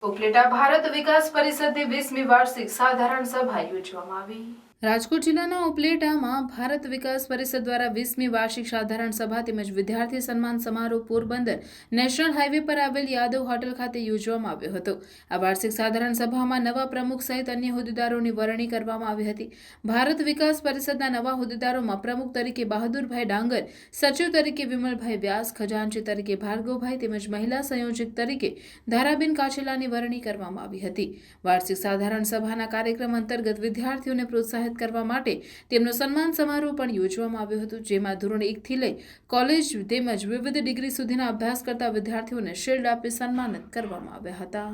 ઉપલેટા ભારત વિકાસ પરિષદની 20મી વાર્ષિક સાધારણ સભા યોજવામાં આવી। રાજકોટ જિલ્લાના ઉપલેટામાં ભારત વિકાસ પરિષદ દ્વારા 20મી વાર્ષિક સાધારણ સભા તેમજ વિદ્યાર્થી સન્માન સમારોહ પોરબંદર નેશનલ હાઈવે પર આવેલ યાદવ હોટલ ખાતે યોજવામાં આવ્યો હતો। આ વાર્ષિક સાધારણ સભામાં નવા પ્રમુખ સહિત અન્ય હોદ્દેદારોની વરણી કરવામાં આવી હતી। ભારત વિકાસ પરિષદના નવા હોદ્દેદારોમાં પ્રમુખ તરીકે બહાદુરભાઈ ડાંગર, સચિવ તરીકે વિમલભાઈ વ્યાસ, ખજાનચી તરીકે ભાર્ગવભાઈ તેમજ મહિલા સંયોજક તરીકે ધારાબેન કાછેલાની વરણી કરવામાં આવી હતી। વાર્ષિક સાધારણ સભાના કાર્યક્રમ અંતર્ગત વિદ્યાર્થીઓને પ્રોત્સાહિત કરવા માટે તેમનો સન્માન સમારોહ પણ યોજવામાં આવ્યો હતો, જેમાં ધોરણ 1 થી લઈ કોલેજ તેમજ વિવિધ ડિગ્રી સુધીના અભ્યાસ કરતા વિદ્યાર્થીઓને શિલ્ડ આપી સન્માનિત કરવામાં આવ્યા હતા।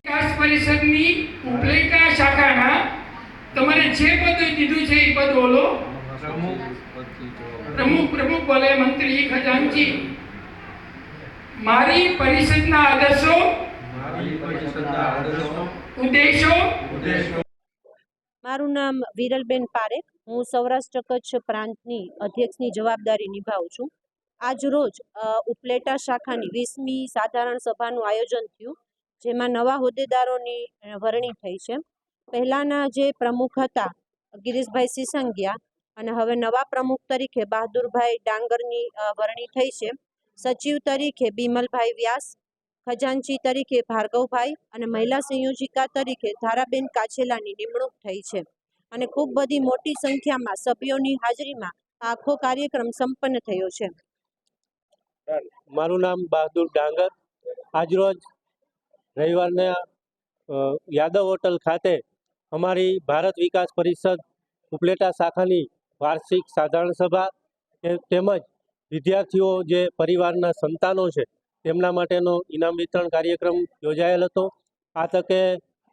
વિકાસ પરિષદની ઉપલેટા શાખાના તમારે જે પદ દીધું છે એ પદ બોલો। પ્રમુખ બોલે મંત્રી ખજાનચી। મારી પરિષદના આદર્શો ઉદ્દેશો। મારું નામ વિરલબેન પારેખ, હું સૌરાષ્ટ્ર કચ્છ પ્રાંતની અધ્યક્ષની જવાબદારી નિભાવું છું। આજ રોજ ઉપલેટા શાખાની 20મી સાધારણ સભાનું આયોજન થયું, જેમાં નવા હોદ્દેદારોની વરણી થઈ છે। પહેલાના જે પ્રમુખ હતા ગિરીશભાઈ સિસંગિયા અને હવે નવા પ્રમુખ તરીકે બહાદુરભાઈ ડાંગરની વરણી થઈ છે। સચિવ તરીકે બિમલભાઈ વ્યાસ, ખજાનચી તરીકે ભાર્ગવભાઈ અને મહિલા સંયોજિકા તરીકે ધારાબેન કાછેલાની નિમણૂક થઈ છે અને ખૂબ બધી મોટી સંખ્યામાં સભ્યોની હાજરીમાં આખો કાર્યક્રમ સંપન્ન થયો છે। મારું નામ બહાદુર ડાંગર। આજરોજ રવિવારના યાદવ હોટલ ખાતે અમારી ભારત વિકાસ પરિષદ ઉપલેટા શાખાની વાર્ષિક સાધારણ સભા તેમજ વિદ્યાર્થીઓ જે પરિવારના સંતાનો છે તેમના માટેનો ઇનામ વિતરણ કાર્યક્રમ યોજાયેલ હતો। આ તકે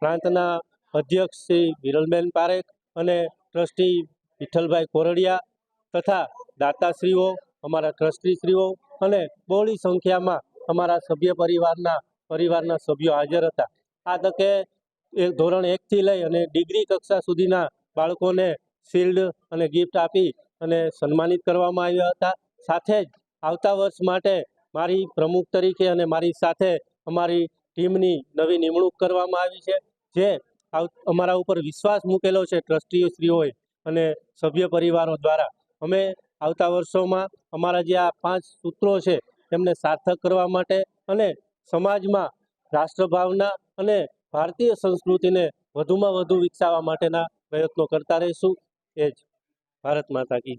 પ્રાંતના અધ્યક્ષ શ્રી વિરલબેન પારેખ અને ટ્રસ્ટી વિઠ્ઠલભાઈ કોરડિયા તથા દાતાશ્રીઓ, અમારા ટ્રસ્ટીશ્રીઓ અને બહોળી સંખ્યામાં અમારા સભ્ય પરિવારના સભ્યો હાજર હતા। આ તકે ધોરણ 1 થી લઈ અને ડિગ્રી કક્ષા સુધીના બાળકોને શિલ્ડ અને ગિફ્ટ આપી અને સન્માનિત કરવામાં આવ્યા હતા। સાથે જ આવતા વર્ષ માટે મારી પ્રમુખ તરીકે અને મારી સાથે અમારી ટીમની નવી નિમણૂક કરવામાં આવી છે, જે અમારા ઉપર વિશ્વાસ મૂકેલો છે ટ્રસ્ટીશ્રીઓએ અને સભ્ય પરિવારો દ્વારા। અમે આવતા વર્ષોમાં અમારા જે આ 5 સૂત્રો છે તેમને સાર્થક કરવા માટે અને સમાજમાં રાષ્ટ્રભાવના અને ભારતીય સંસ્કૃતિને વધુમાં વધુ વિકસાવવા માટેના પ્રયત્નો કરતા રહીશું। એ જ ભારત માતા કી જય।